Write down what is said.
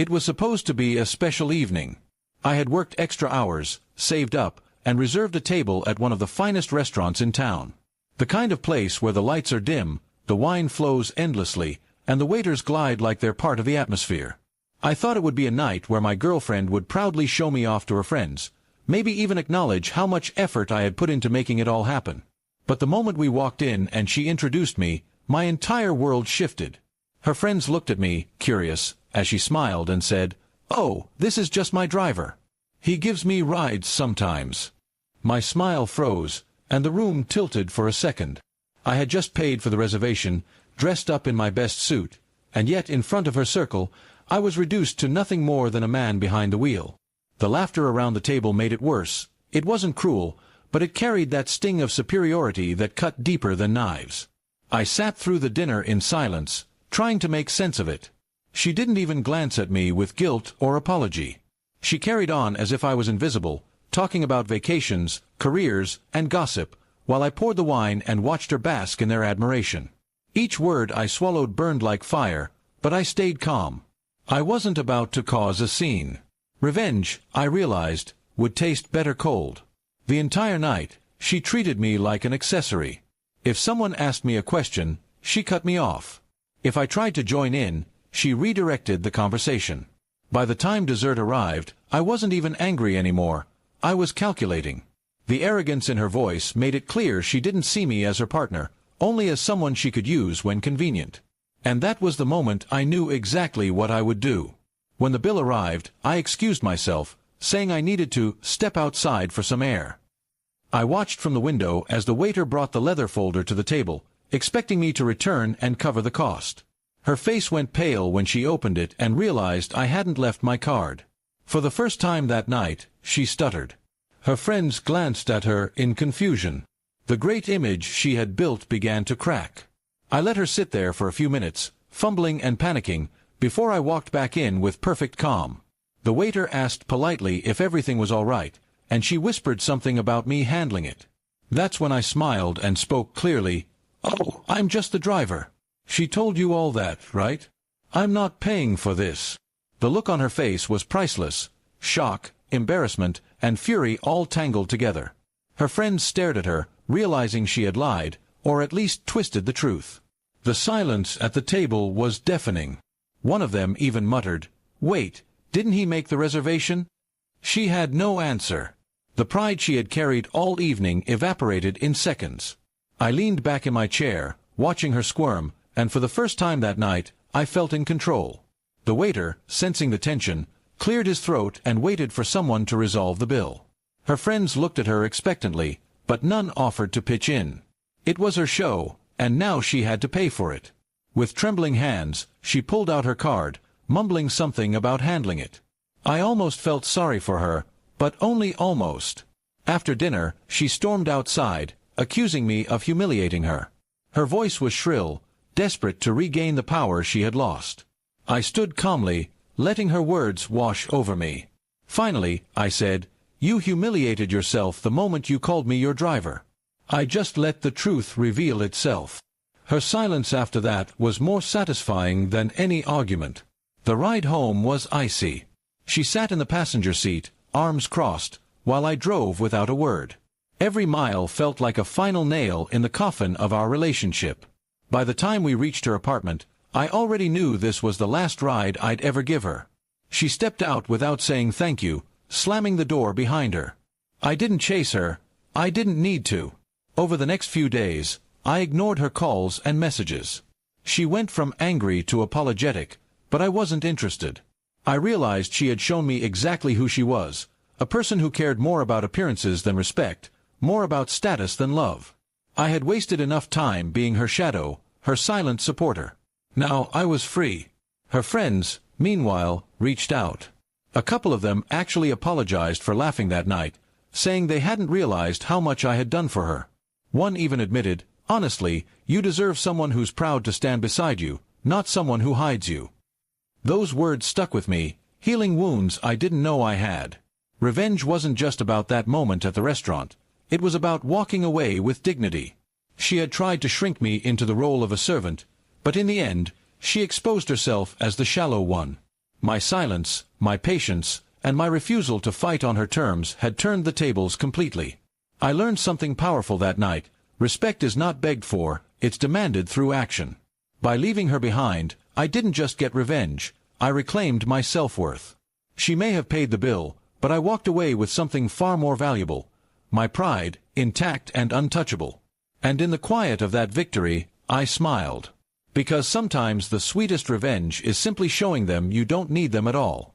It was supposed to be a special evening. I had worked extra hours, saved up, and reserved a table at one of the finest restaurants in town. The kind of place where the lights are dim, the wine flows endlessly, and the waiters glide like they're part of the atmosphere. I thought it would be a night where my girlfriend would proudly show me off to her friends, maybe even acknowledge how much effort I had put into making it all happen. But the moment we walked in and she introduced me, my entire world shifted. Her friends looked at me, curious, as she smiled and said, "Oh, this is just my driver. He gives me rides sometimes." My smile froze, and the room tilted for a second. I had just paid for the reservation, dressed up in my best suit, and yet in front of her circle, I was reduced to nothing more than a man behind the wheel. The laughter around the table made it worse. It wasn't cruel, but it carried that sting of superiority that cut deeper than knives. I sat through the dinner in silence, trying to make sense of it. She didn't even glance at me with guilt or apology. She carried on as if I was invisible, talking about vacations, careers, and gossip, while I poured the wine and watched her bask in their admiration. Each word I swallowed burned like fire, but I stayed calm. I wasn't about to cause a scene. Revenge, I realized, would taste better cold. The entire night, she treated me like an accessory. If someone asked me a question, she cut me off. If I tried to join in, she redirected the conversation. By the time dessert arrived, I wasn't even angry anymore. I was calculating. The arrogance in her voice made it clear she didn't see me as her partner, only as someone she could use when convenient. And that was the moment I knew exactly what I would do. When the bill arrived, I excused myself, saying I needed to step outside for some air. I watched from the window as the waiter brought the leather folder to the table, expecting me to return and cover the cost. Her face went pale when she opened it and realized I hadn't left my card. For the first time that night, she stuttered. Her friends glanced at her in confusion. The great image she had built began to crack. I let her sit there for a few minutes, fumbling and panicking, before I walked back in with perfect calm. The waiter asked politely if everything was all right, and she whispered something about me handling it. That's when I smiled and spoke clearly. "Oh, I'm just the driver." "She told you all that, right? I'm not paying for this." The look on her face was priceless. Shock, embarrassment, and fury all tangled together. Her friends stared at her, realizing she had lied, or at least twisted the truth. The silence at the table was deafening. One of them even muttered, "Wait, didn't he make the reservation?" She had no answer. The pride she had carried all evening evaporated in seconds. I leaned back in my chair, watching her squirm, and for the first time that night, I felt in control. The waiter, sensing the tension, cleared his throat and waited for someone to resolve the bill. Her friends looked at her expectantly, but none offered to pitch in. It was her show, and now she had to pay for it. With trembling hands, she pulled out her card, mumbling something about handling it. I almost felt sorry for her, but only almost. After dinner, she stormed outside, accusing me of humiliating her. Her voice was shrill, desperate to regain the power she had lost. I stood calmly, letting her words wash over me. Finally, I said, "You humiliated yourself the moment you called me your driver." I just let the truth reveal itself. Her silence after that was more satisfying than any argument. The ride home was icy. She sat in the passenger seat, arms crossed, while I drove without a word. Every mile felt like a final nail in the coffin of our relationship. By the time we reached her apartment, I already knew this was the last ride I'd ever give her. She stepped out without saying thank you, slamming the door behind her. I didn't chase her. I didn't need to. Over the next few days, I ignored her calls and messages. She went from angry to apologetic, but I wasn't interested. I realized she had shown me exactly who she was, a person who cared more about appearances than respect, more about status than love. I had wasted enough time being her shadow, her silent supporter. Now I was free. Her friends, meanwhile, reached out. A couple of them actually apologized for laughing that night, saying they hadn't realized how much I had done for her. One even admitted, "Honestly, you deserve someone who's proud to stand beside you, not someone who hides you." Those words stuck with me, healing wounds I didn't know I had. Revenge wasn't just about that moment at the restaurant. It was about walking away with dignity. She had tried to shrink me into the role of a servant, but in the end, she exposed herself as the shallow one. My silence, my patience, and my refusal to fight on her terms had turned the tables completely. I learned something powerful that night. Respect is not begged for, it's demanded through action. By leaving her behind, I didn't just get revenge, I reclaimed my self-worth. She may have paid the bill, but I walked away with something far more valuable. My pride, intact and untouchable. And in the quiet of that victory, I smiled. Because sometimes the sweetest revenge is simply showing them you don't need them at all.